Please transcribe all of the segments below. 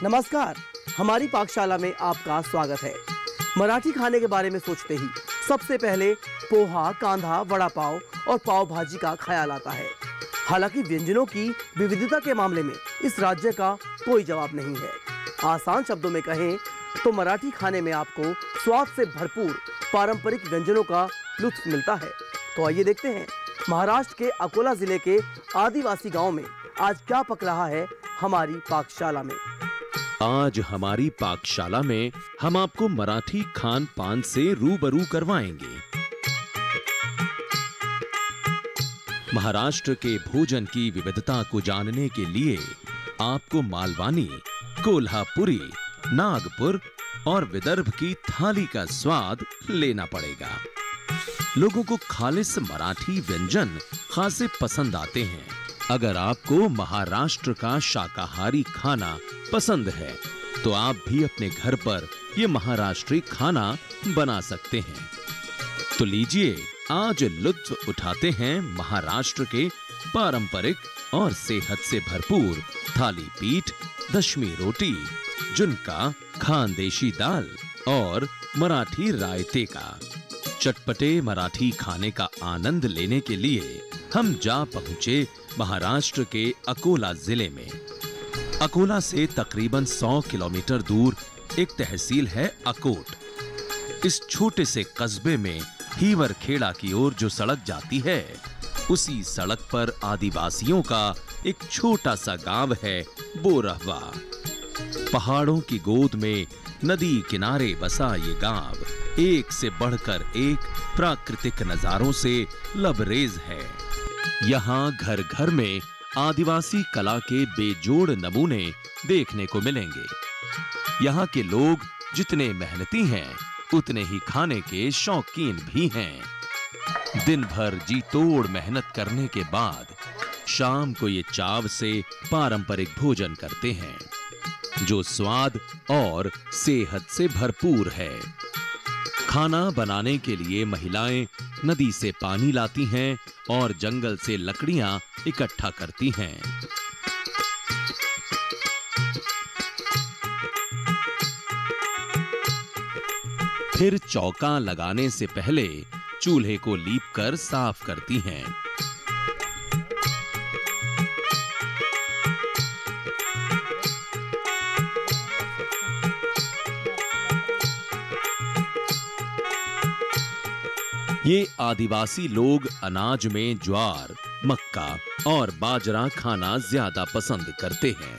नमस्कार, हमारी पाकशाला में आपका स्वागत है। मराठी खाने के बारे में सोचते ही सबसे पहले पोहा, कांधा, वड़ा पाव और पाव भाजी का ख्याल आता है। हालांकि व्यंजनों की विविधता के मामले में इस राज्य का कोई जवाब नहीं है। आसान शब्दों में कहें तो मराठी खाने में आपको स्वाद से भरपूर पारंपरिक व्यंजनों का लुत्फ मिलता है। तो आइए देखते हैं महाराष्ट्र के अकोला जिले के आदिवासी गांव में आज क्या पक रहा है हमारी पाकशाला में। आज हमारी पाकशाला में हम आपको मराठी खान पान से रूबरू करवाएंगे। महाराष्ट्र के भोजन की विविधता को जानने के लिए आपको मालवानी, कोल्हापुरी, नागपुर और विदर्भ की थाली का स्वाद लेना पड़ेगा। लोगों को खालिस मराठी व्यंजन खासे पसंद आते हैं। अगर आपको महाराष्ट्र का शाकाहारी खाना पसंद है तो आप भी अपने घर पर यह महाराष्ट्री खाना बना सकते हैं। तो लीजिए, आज लुत्फ उठाते हैं महाराष्ट्र के पारंपरिक और सेहत से भरपूर थाली पीठ, दशमी रोटी, जुनका, खानदेशी दाल और मराठी रायते का। चटपटे मराठी खाने का आनंद लेने के लिए हम जा पहुंचे महाराष्ट्र के अकोला जिले में। अकोला से तकरीबन 100 किलोमीटर दूर एक तहसील है अकोट। इस छोटे से कस्बे में हीवर खेड़ा की ओर जो सड़क जाती है, उसी सड़क पर आदिवासियों का एक छोटा सा गांव है बोरहवा। पहाड़ों की गोद में नदी किनारे बसा ये गांव एक से बढ़कर एक प्राकृतिक नजारों से लबरेज है। यहाँ घर घर में आदिवासी कला के बेजोड़ नमूने देखने को मिलेंगे। यहाँ के लोग जितने मेहनती हैं, उतने ही खाने के शौकीन भी हैं। दिन भर जी तोड़ मेहनत करने के बाद शाम को ये चाव से पारंपरिक भोजन करते हैं, जो स्वाद और सेहत से भरपूर है। खाना बनाने के लिए महिलाएं नदी से पानी लाती हैं और जंगल से लकड़ियां इकट्ठा करती हैं। फिर चौका लगाने से पहले चूल्हे को लीपकर साफ करती हैं। ये आदिवासी लोग अनाज में ज्वार, मक्का और बाजरा खाना ज्यादा पसंद करते हैं।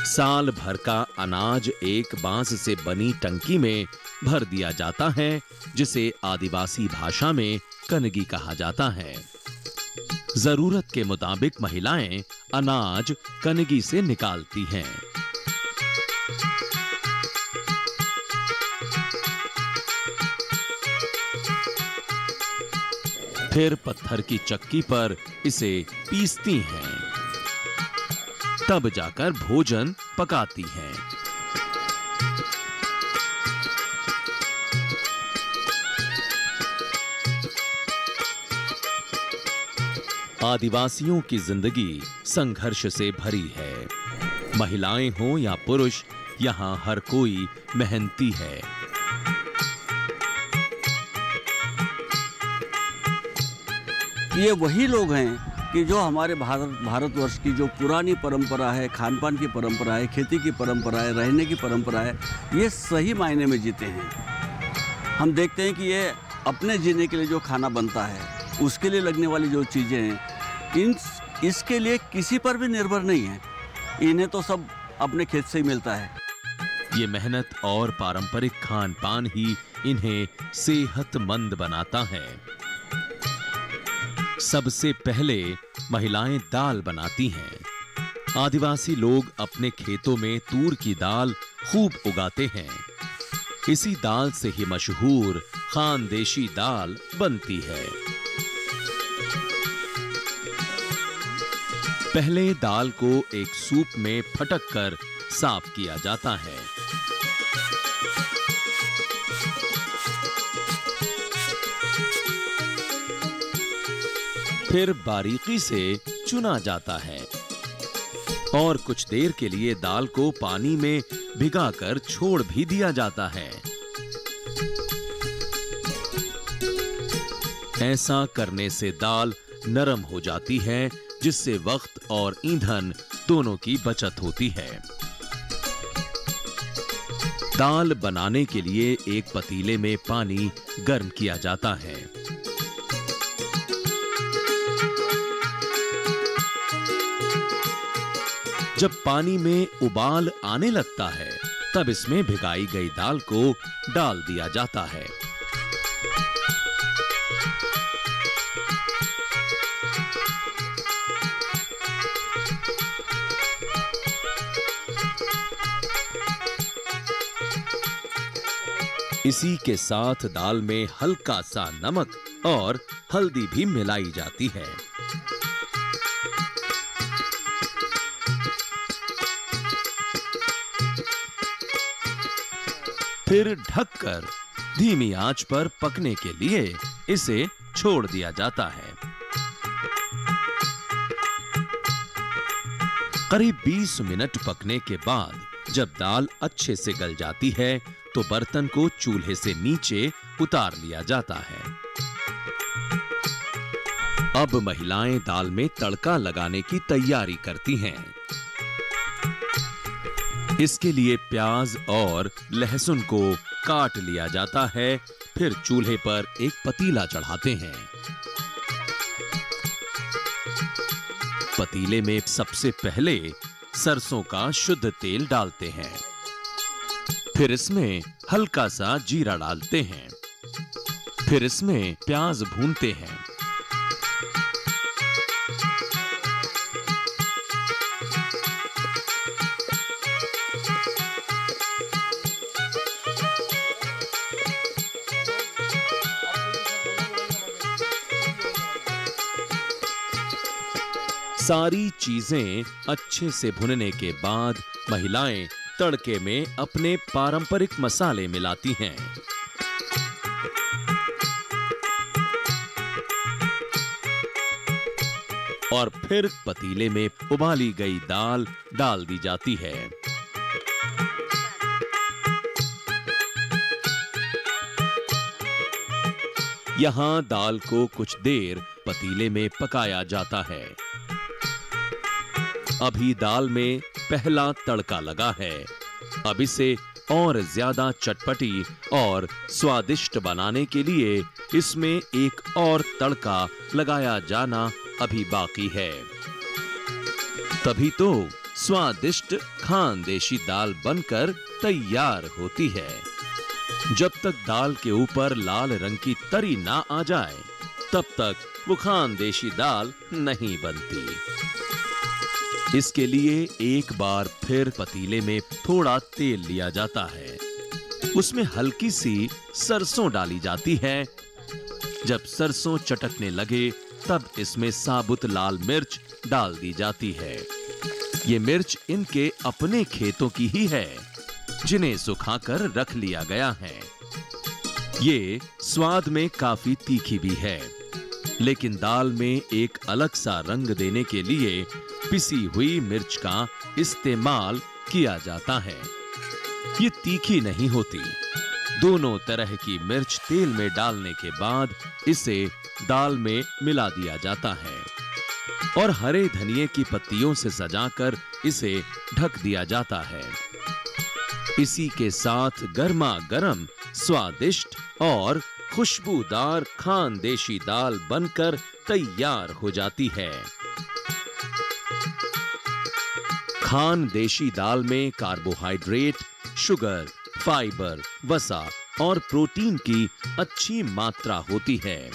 साल भर का अनाज एक बांस से बनी टंकी में भर दिया जाता है, जिसे आदिवासी भाषा में कनगी कहा जाता है। जरूरत के मुताबिक महिलाएं अनाज कनगी से निकालती हैं। फिर पत्थर की चक्की पर इसे पीसती हैं, तब जाकर भोजन पकाती हैं। आदिवासियों की जिंदगी संघर्ष से भरी है। महिलाएं हों या पुरुष, यहाँ हर कोई मेहनती है। ये वही लोग हैं कि जो हमारे भारतवर्ष की जो पुरानी परंपरा है, खान पान की परंपरा है, खेती की परंपरा है, रहने की परंपरा है, ये सही मायने में जीते हैं। हम देखते हैं कि ये अपने जीने के लिए जो खाना बनता है, उसके लिए लगने वाली जो चीज़ें हैं, इसके लिए किसी पर भी निर्भर नहीं है। इन्हें तो सब अपने खेत से ही मिलता है। ये मेहनत और पारंपरिक खान पान ही इन्हें सेहतमंद बनाता है। सबसे पहले महिलाएं दाल बनाती हैं। आदिवासी लोग अपने खेतों में तूर की दाल खूब उगाते हैं। इसी दाल से ही मशहूर खानदेशी दाल बनती है। पहले दाल को एक सूप में फटक कर साफ किया जाता है। फिर बारीकी से चुना जाता है। और कुछ देर के लिए दाल को पानी में भिगाकर छोड़ भी दिया जाता है। ऐसा करने से दाल नरम हो जाती है, जिससे वक्त और ईंधन दोनों की बचत होती है। दाल बनाने के लिए एक पतीले में पानी गर्म किया जाता है। जब पानी में उबाल आने लगता है, तब इसमें भिगाई गई दाल को डाल दिया जाता है। इसी के साथ दाल में हल्का सा नमक और हल्दी भी मिलाई जाती है। फिर ढककर धीमी आंच पर पकने के लिए इसे छोड़ दिया जाता है। करीब 20 मिनट पकने के बाद जब दाल अच्छे से गल जाती है, तो बर्तन को चूल्हे से नीचे उतार लिया जाता है। अब महिलाएं दाल में तड़का लगाने की तैयारी करती हैं। इसके लिए प्याज और लहसुन को काट लिया जाता है। फिर चूल्हे पर एक पतीला चढ़ाते हैं। पतीले में सबसे पहले सरसों का शुद्ध तेल डालते हैं। फिर इसमें हल्का सा जीरा डालते हैं। फिर इसमें प्याज भूनते हैं। सारी चीजें अच्छे से भुनने के बाद महिलाएं तड़के में अपने पारंपरिक मसाले मिलाती हैं। और फिर पतीले में उबाली गई दाल डाल दी जाती है। यहां दाल को कुछ देर पतीले में पकाया जाता है। अभी दाल में पहला तड़का लगा है। अब इसे और ज्यादा चटपटी और स्वादिष्ट बनाने के लिए इसमें एक और तड़का लगाया जाना अभी बाकी है। तभी तो स्वादिष्ट खानदेशी दाल बनकर तैयार होती है। जब तक दाल के ऊपर लाल रंग की तरी ना आ जाए, तब तक वो खानदेशी दाल नहीं बनती। इसके लिए एक बार फिर पतीले में थोड़ा तेल लिया जाता है। उसमें हल्की सी सरसों डाली जाती है। जब सरसों चटकने लगे, तब इसमें साबुत लाल मिर्च डाल दी जाती है। ये मिर्च इनके अपने खेतों की ही है, जिन्हें सुखाकर रख लिया गया है। ये स्वाद में काफी तीखी भी है, लेकिन दाल में एक अलग सा रंग देने के लिए पिसी हुई मिर्च का इस्तेमाल किया जाता है। ये तीखी नहीं होती। दोनों तरह की मिर्च तेल में डालने के बाद इसे दाल में मिला दिया जाता है और हरे धनिये की पत्तियों से सजाकर इसे ढक दिया जाता है। इसी के साथ गर्मा गर्म स्वादिष्ट और खुशबूदार खानदेशी दाल बनकर तैयार हो जाती है। खानदेशी दाल में कार्बोहाइड्रेट, शुगर, फाइबर, वसा और प्रोटीन की अच्छी मात्रा होती है।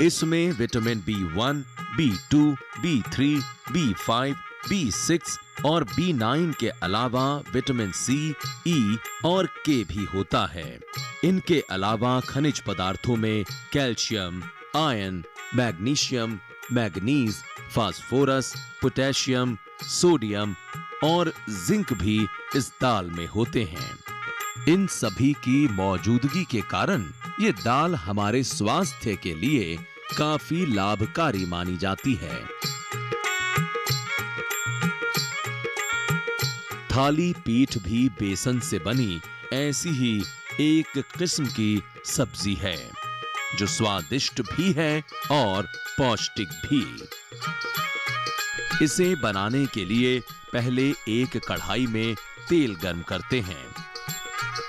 इसमें vitamin B1, B2, B3, B5, B6 और B9 के अलावा विटामिन C, E और K भी होता है। इनके अलावा खनिज पदार्थों में calcium, iron, magnesium, manganese, phosphorus, potassium, sodium और जिंक भी इस दाल में होते हैं। इन सभी की मौजूदगी के कारण ये दाल हमारे स्वास्थ्य के लिए काफी लाभकारी मानी जाती है। थाली पीठ भी बेसन से बनी ऐसी ही एक किस्म की सब्जी है जो स्वादिष्ट भी है और पौष्टिक भी। इसे बनाने के लिए पहले एक कढ़ाई में तेल गर्म करते हैं,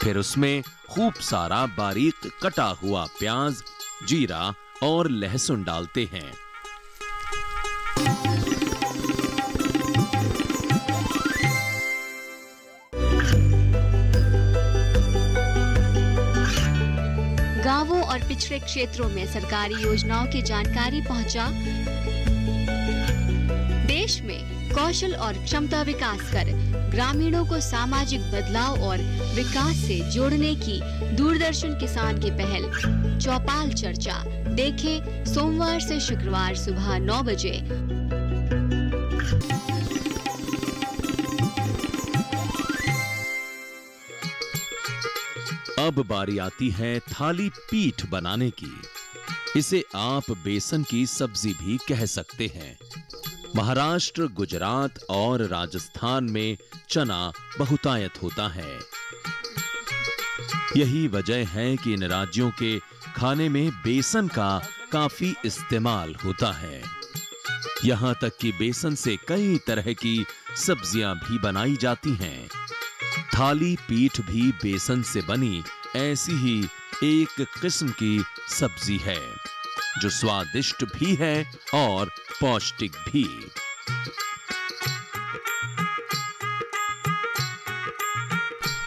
फिर उसमें खूब सारा बारीक कटा हुआ प्याज, जीरा और लहसुन डालते हैं। गांवों और पिछड़े क्षेत्रों में सरकारी योजनाओं की जानकारी पहुंचा। देश में कौशल और क्षमता विकास कर ग्रामीणों को सामाजिक बदलाव और विकास से जोड़ने की दूरदर्शन किसान की पहल चौपाल चर्चा देखें सोमवार से शुक्रवार सुबह 9 बजे। अब बारी आती है थाली पीठ बनाने की। इसे आप बेसन की सब्जी भी कह सकते हैं। महाराष्ट्र, गुजरात और राजस्थान में चना बहुतायत होता है। यही वजह है कि इन राज्यों के खाने में बेसन का काफी इस्तेमाल होता है। यहां तक कि बेसन से कई तरह की सब्जियां भी बनाई जाती हैं। थाली पीठ भी बेसन से बनी ऐसी ही एक किस्म की सब्जी है जो स्वादिष्ट भी है और पौष्टिक भी।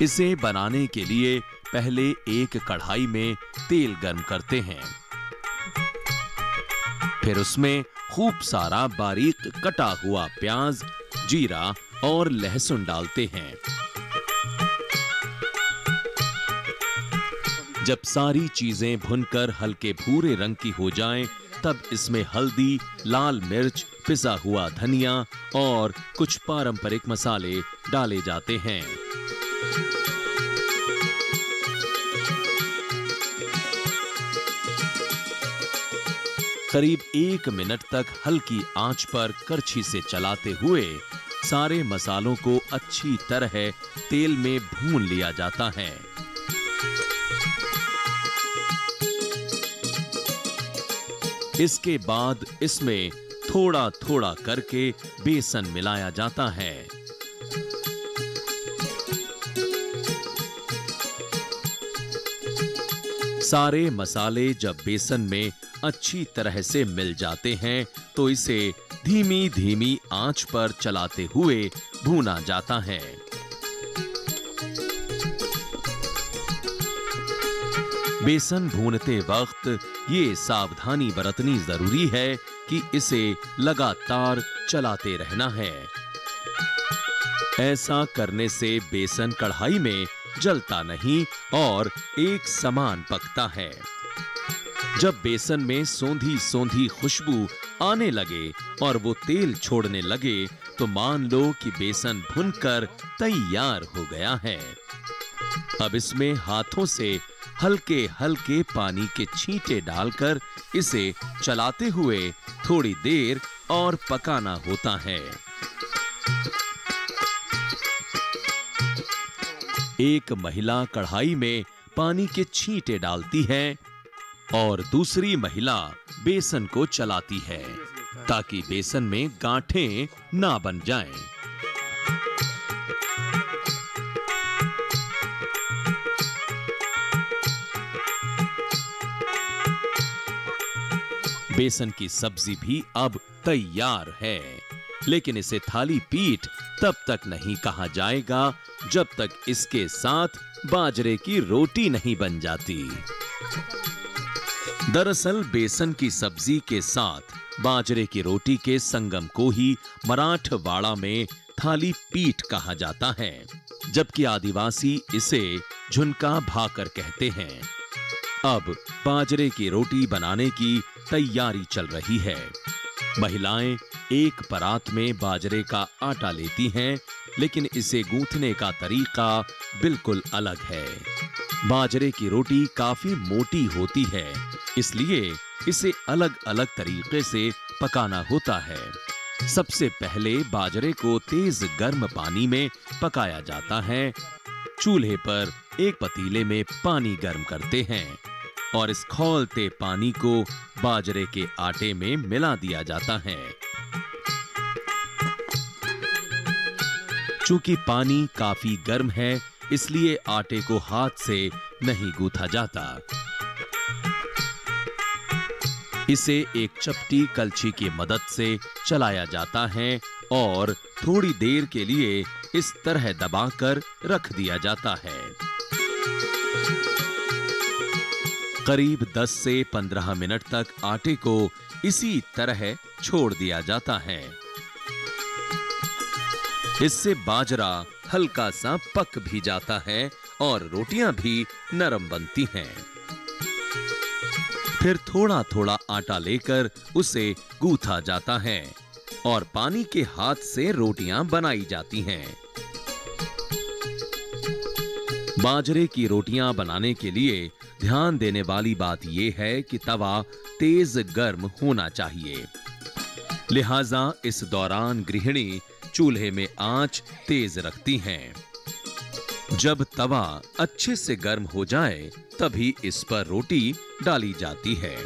इसे बनाने के लिए पहले एक कढ़ाई में तेल गर्म करते हैं, फिर उसमें खूब सारा बारीक कटा हुआ प्याज, जीरा और लहसुन डालते हैं। जब सारी चीजें भुनकर हल्के भूरे रंग की हो जाएं, तब इसमें हल्दी, लाल मिर्च, पिसा हुआ धनिया और कुछ पारंपरिक मसाले डाले जाते हैं। करीब 1 मिनट तक हल्की आंच पर करछी से चलाते हुए सारे मसालों को अच्छी तरह तेल में भून लिया जाता है। इसके बाद इसमें थोड़ा थोड़ा करके बेसन मिलाया जाता है। सारे मसाले जब बेसन में अच्छी तरह से मिल जाते हैं तो इसे धीमी धीमी आंच पर चलाते हुए भूना जाता है। बेसन भूनते वक्त ये सावधानी बरतनी जरूरी है कि इसे लगातार चलाते रहना है। ऐसा करने से बेसन कढ़ाई में जलता नहीं और एक समान पकता है। जब बेसन में सोंधी सोंधी खुशबू आने लगे और वो तेल छोड़ने लगे तो मान लो कि बेसन भुनकर तैयार हो गया है। अब इसमें हाथों से हल्के हल्के पानी के छींटे डालकर इसे चलाते हुए थोड़ी देर और पकाना होता है। एक महिला कढ़ाई में पानी के छींटे डालती है और दूसरी महिला बेसन को चलाती है ताकि बेसन में गांठें ना बन जाएं। बेसन की सब्जी भी अब तैयार है, लेकिन इसे थाली पीठ तब तक नहीं कहा जाएगा जब तक इसके साथ बाजरे की रोटी नहीं बन जाती। दरअसल बेसन की सब्जी के साथ बाजरे की रोटी के संगम को ही मराठवाड़ा में थाली पीठ कहा जाता है, जबकि आदिवासी इसे झुनका भाकर कहते हैं। अब बाजरे की रोटी बनाने की तैयारी चल रही है। महिलाएं एक परात में बाजरे का आटा लेती हैं, लेकिन इसे गूंथने का तरीका बिल्कुल अलग है। बाजरे की रोटी काफी मोटी होती है, इसलिए इसे अलग अलग तरीके से पकाना होता है। सबसे पहले बाजरे को तेज गर्म पानी में पकाया जाता है। चूल्हे पर एक पतीले में पानी गर्म करते हैं और इस खौलते पानी को बाजरे के आटे में मिला दिया जाता है। चूंकि पानी काफी गर्म है, इसलिए आटे को हाथ से नहीं गूंथा जाता। इसे एक चपटी कलछी की मदद से चलाया जाता है और थोड़ी देर के लिए इस तरह दबाकर रख दिया जाता है। करीब 10 से 15 मिनट तक आटे को इसी तरह छोड़ दिया जाता है। इससे बाजरा हल्का सा पक भी जाता है और रोटियां भी नरम बनती हैं। फिर थोड़ा थोड़ा आटा लेकर उसे गूंथा जाता है और पानी के हाथ से रोटियां बनाई जाती हैं। बाजरे की रोटियां बनाने के लिए ध्यान देने वाली बात यह है कि तवा तेज गर्म होना चाहिए। लिहाजा इस दौरान गृहिणी चूल्हे में आंच तेज रखती हैं। जब तवा अच्छे से गर्म हो जाए तभी इस पर रोटी डाली जाती है।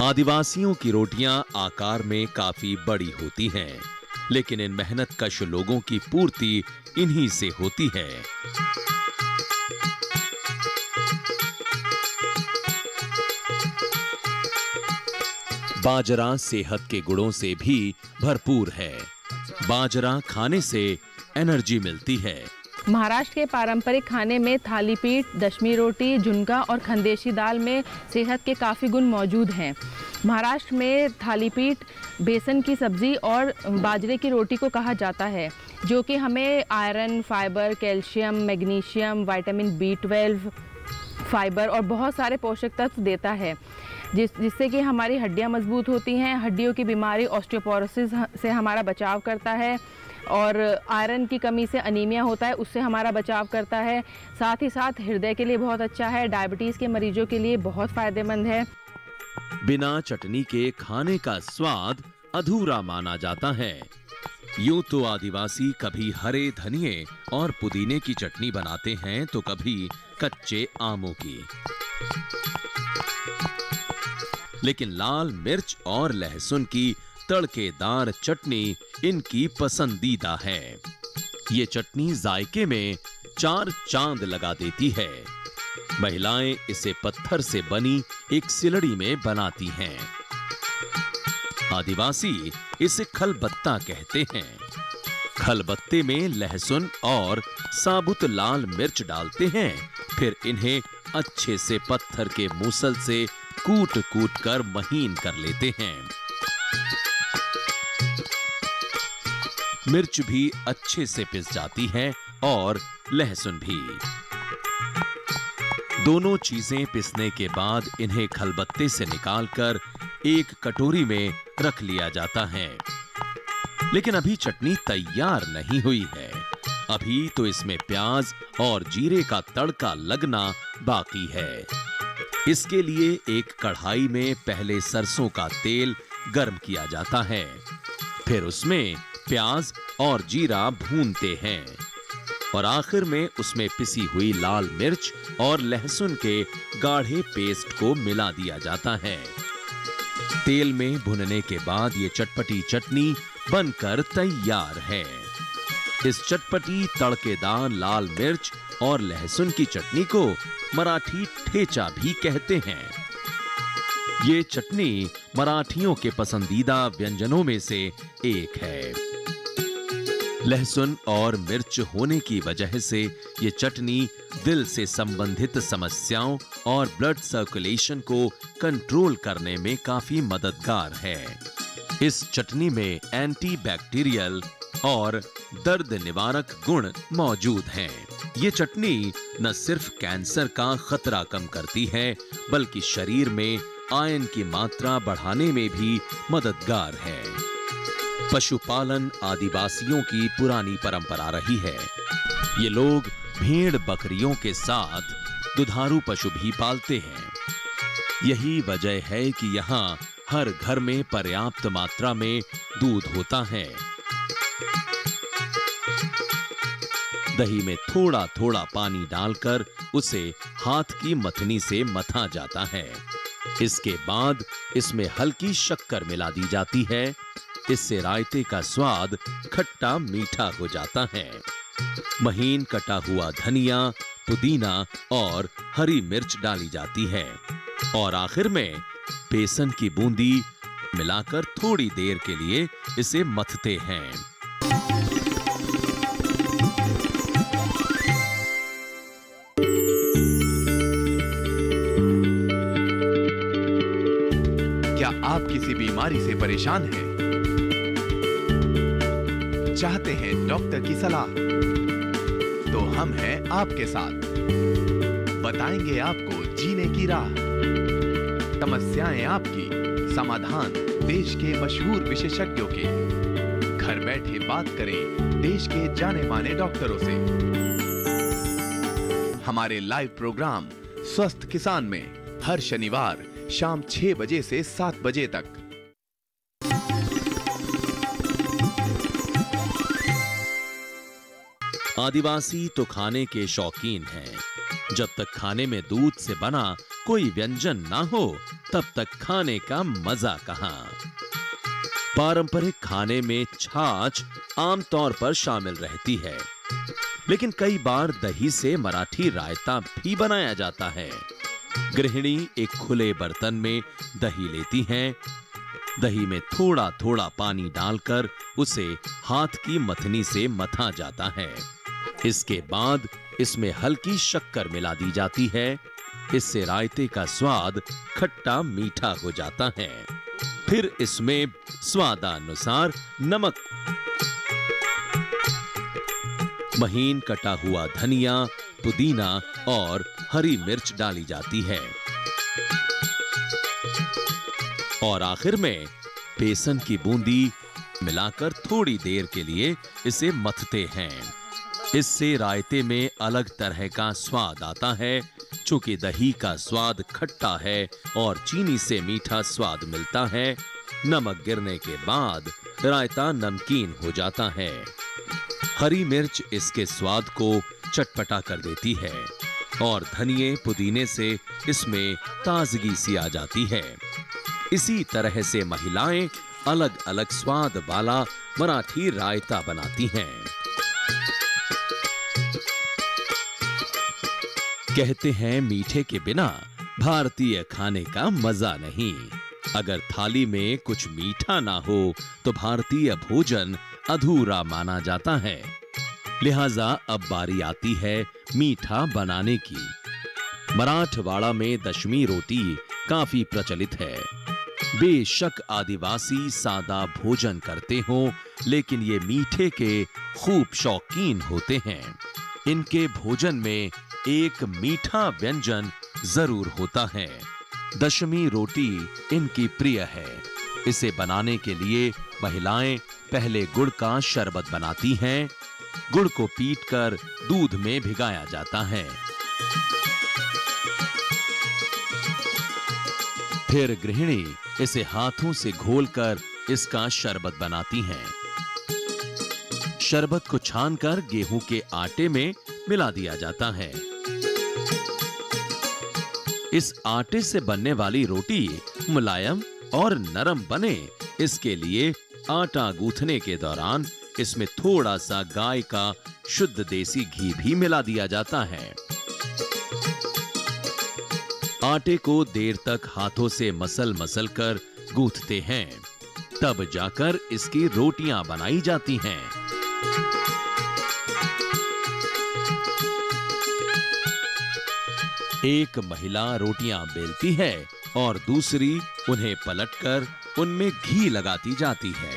आदिवासियों की रोटियां आकार में काफी बड़ी होती हैं, लेकिन इन मेहनतकश लोगों की पूर्ति इन्हीं से होती है। बाजरा सेहत के गुणों से भी भरपूर है। बाजरा खाने से एनर्जी मिलती है। महाराष्ट्र के पारंपरिक खाने में थाली पीठ, दशमी रोटी, झुनका और खंदेशी दाल में सेहत के काफ़ी गुण मौजूद हैं। महाराष्ट्र में थाली पीठ बेसन की सब्जी और बाजरे की रोटी को कहा जाता है, जो कि हमें iron, fibre, calcium, magnesium, vitamin B12, fibre और बहुत सारे पोषक तत्व देता है, जिससे कि हमारी हड्डियां मजबूत होती हैं। हड्डियों की बीमारी ऑस्टियोपोरोसिस से हमारा बचाव करता है और आयरन की कमी से अनीमिया होता है, उससे हमारा बचाव करता है। साथ ही साथ हृदय के लिए बहुत अच्छा है, डायबिटीज़ के मरीजों के लिए बहुत फ़ायदेमंद है। बिना चटनी के खाने का स्वाद अधूरा माना जाता है। यूं तो आदिवासी कभी हरे धनिये और पुदीने की चटनी बनाते हैं तो कभी कच्चे आमों की, लेकिन लाल मिर्च और लहसुन की तड़केदार चटनी इनकी पसंदीदा है। ये चटनी जायके में 4 चांद लगा देती है। महिलाएं इसे पत्थर से बनी एक सिलड़ी में बनाती हैं। आदिवासी इसे खलबत्ता कहते हैं। खलबत्ते में लहसुन और साबुत लाल मिर्च डालते हैं, फिर इन्हें अच्छे से पत्थर के मूसल से कूट कूट कर महीन कर लेते हैं। मिर्च भी अच्छे से पिस जाती है और लहसुन भी। दोनों चीजें पिसने के बाद इन्हें खलबत्ते से निकालकर एक कटोरी में रख लिया जाता है। लेकिन अभी चटनी तैयार नहीं हुई है। अभी तो इसमें प्याज और जीरे का तड़का लगना बाकी है। इसके लिए एक कढ़ाई में पहले सरसों का तेल गर्म किया जाता है, फिर उसमें प्याज और जीरा भूनते हैं और आखिर में उसमें पिसी हुई लाल मिर्च और लहसुन के गाढ़े पेस्ट को मिला दिया जाता है। तेल में भुनने के बाद ये चटपटी चटनी बनकर तैयार है। इस चटपटी तड़केदार लाल मिर्च और लहसुन की चटनी को मराठी ठेचा भी कहते हैं। ये चटनी मराठियों के पसंदीदा व्यंजनों में से एक है। लहसुन और मिर्च होने की वजह से ये चटनी दिल से संबंधित समस्याओं और ब्लड सर्कुलेशन को कंट्रोल करने में काफी मददगार है। इस चटनी में एंटी बैक्टीरियल और दर्द निवारक गुण मौजूद हैं। ये चटनी न सिर्फ कैंसर का खतरा कम करती है, बल्कि शरीर में आयरन की मात्रा बढ़ाने में भी मददगार है। पशुपालन आदिवासियों की पुरानी परंपरा रही है। ये लोग भेड़ बकरियों के साथ दुधारू पशु भी पालते हैं। यही वजह है कि यहाँ हर घर में पर्याप्त मात्रा में दूध होता है। दही में थोड़ा थोड़ा पानी डालकर उसे हाथ की मथनी से मथा जाता है। इसके बाद इसमें हल्की शक्कर मिला दी जाती है। इससे रायते का स्वाद खट्टा मीठा हो जाता है। महीन कटा हुआ धनिया, पुदीना और हरी मिर्च डाली जाती है और आखिर में बेसन की बूंदी मिलाकर थोड़ी देर के लिए इसे मथते हैं। क्या आप किसी बीमारी से परेशान हैं? चाहते हैं डॉक्टर की सलाह? तो हम हैं आपके साथ। बताएंगे आपको जीने की राह। समस्याएं आपकी, समाधान देश के मशहूर विशेषज्ञों के। घर बैठे बात करें देश के जाने माने डॉक्टरों से। हमारे लाइव प्रोग्राम स्वस्थ किसान में हर शनिवार शाम 6 बजे से 7 बजे तक। आदिवासी तो खाने के शौकीन हैं। जब तक खाने में दूध से बना कोई व्यंजन ना हो तब तक खाने का मजा कहां। पारंपरिक खाने में छाछ आमतौर पर शामिल रहती है, लेकिन कई बार दही से मराठी रायता भी बनाया जाता है। गृहिणी एक खुले बर्तन में दही लेती हैं। दही में थोड़ा थोड़ा पानी डालकर उसे हाथ की मथनी से मथा जाता है। इसके बाद इसमें हल्की शक्कर मिला दी जाती है। इससे रायते का स्वाद खट्टा मीठा हो जाता है। फिर इसमें स्वादानुसार नमक, महीन कटा हुआ धनिया, पुदीना और हरी मिर्च डाली जाती है और आखिर में बेसन की बूंदी मिलाकर थोड़ी देर के लिए इसे मथते हैं। इससे रायते में अलग तरह का स्वाद आता है। चूंकि दही का स्वाद खट्टा है और चीनी से मीठा स्वाद मिलता है, नमक गिरने के बाद रायता नमकीन हो जाता है। हरी मिर्च इसके स्वाद को चटपटा कर देती है और धनिये पुदीने से इसमें ताजगी सी आ जाती है। इसी तरह से महिलाएं अलग अलग स्वाद वाला मराठी रायता बनाती हैं। कहते हैं मीठे के बिना भारतीय खाने का मजा नहीं। अगर थाली में कुछ मीठा ना हो तो भारतीय भोजन अधूरा माना जाता है। लिहाजा अब बारी आती है मीठा बनाने की। मराठवाड़ा में दशमी रोटी काफी प्रचलित है। बेशक आदिवासी सादा भोजन करते हो, लेकिन ये मीठे के खूब शौकीन होते हैं। इनके भोजन में एक मीठा व्यंजन जरूर होता है। दशमी रोटी इनकी प्रिय है। इसे बनाने के लिए महिलाएं पहले गुड़ का शरबत बनाती हैं। गुड़ को पीटकर दूध में भिगाया जाता है। फिर गृहिणी इसे हाथों से घोलकर इसका शरबत बनाती हैं। शरबत को छानकर गेहूं के आटे में मिला दिया जाता है। इस आटे से बनने वाली रोटी मुलायम और नरम बने, इसके लिए आटा गूंथने के दौरान इसमें थोड़ा सा गाय का शुद्ध देसी घी भी मिला दिया जाता है। आटे को देर तक हाथों से मसल कर गूंथते हैं, तब जाकर इसकी रोटियां बनाई जाती हैं। एक महिला रोटियां बेलती है और दूसरी उन्हें पलटकर उनमें घी लगाती जाती है।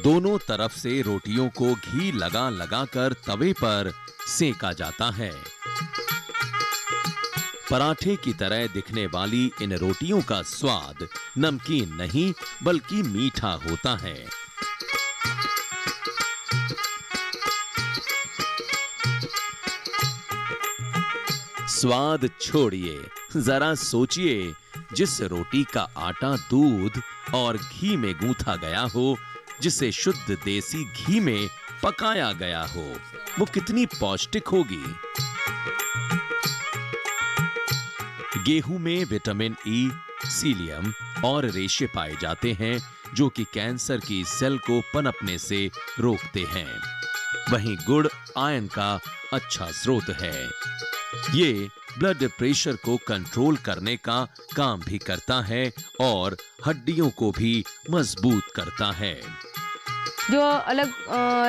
दोनों तरफ से रोटियों को घी लगा कर तवे पर सेका जाता है। पराठे की तरह दिखने वाली इन रोटियों का स्वाद नमकीन नहीं बल्कि मीठा होता है। स्वाद छोड़िए, जरा सोचिए, जिस रोटी का आटा दूध और घी में गूंथा गया हो, जिसे शुद्ध देसी घी में पकाया गया हो, वो कितनी पौष्टिक होगी। गेहूं में विटामिन ई, सीलियम और रेशे पाए जाते हैं जो कि कैंसर की सेल को पनपने से रोकते हैं। वहीं गुड़ आयरन का अच्छा स्रोत है। ये ब्लड प्रेशर को कंट्रोल करने का काम भी करता है और हड्डियों को भी मजबूत करता है। जो अलग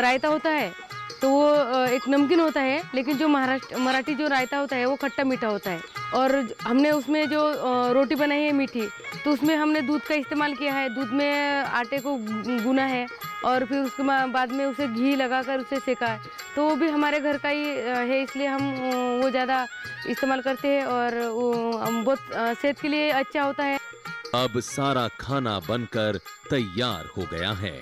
रायता होता है तो वो एक नमकीन होता है, लेकिन जो मराठी जो रायता होता है वो खट्टा मीठा होता है। और हमने उसमें जो रोटी बनाई है मीठी, तो उसमें हमने दूध का इस्तेमाल किया है। दूध में आटे को गूना है और फिर उसके बाद में उसे घी लगाकर उसे सेका है। तो वो भी हमारे घर का ही है, इसलिए हम वो ज़्यादा इस्तेमाल करते हैं और वो बहुत सेहत के लिए अच्छा होता है। अब सारा खाना बनकर तैयार हो गया है।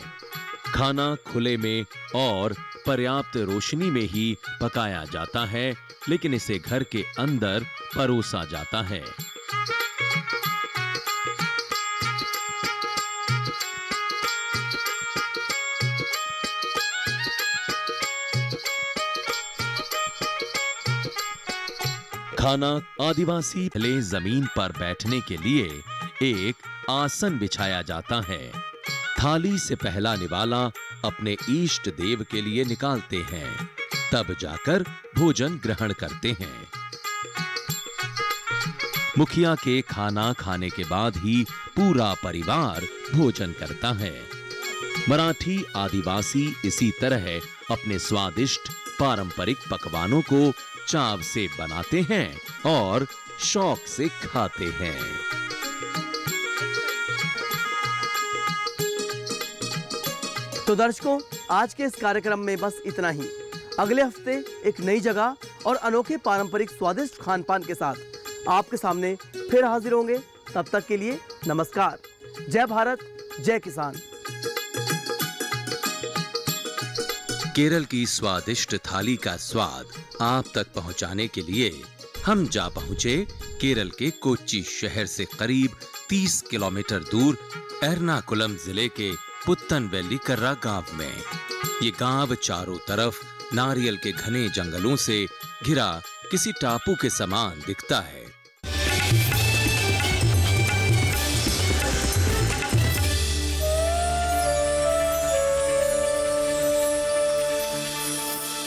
खाना खुले में और पर्याप्त रोशनी में ही पकाया जाता है, लेकिन इसे घर के अंदर परोसा जाता है। खाना आदिवासी पहले जमीन पर बैठने के लिए एक आसन बिछाया जाता है। थाली से पहला निवाला अपने इष्ट देव के लिए निकालते हैं, तब जाकर भोजन ग्रहण करते हैं। मुखिया के खाना खाने के बाद ही पूरा परिवार भोजन करता है। मराठी आदिवासी इसी तरह अपने स्वादिष्ट पारंपरिक पकवानों को चाव से बनाते हैं और शौक से खाते हैं। तो दर्शकों, आज के इस कार्यक्रम में बस इतना ही। अगले हफ्ते एक नई जगह और अनोखे पारंपरिक स्वादिष्ट खान पान के साथ आपके सामने फिर हाजिर होंगे। तब तक के लिए नमस्कार। जय भारत, जय किसान। केरल की स्वादिष्ट थाली का स्वाद आप तक पहुंचाने के लिए हम जा पहुंचे केरल के कोच्चि शहर से करीब 30 किलोमीटर दूर एर्नाकुलम जिले के पुत्तनवेलिकर्रा गांव में। ये गांव चारों तरफ नारियल के घने जंगलों से घिरा किसी टापू के समान दिखता है।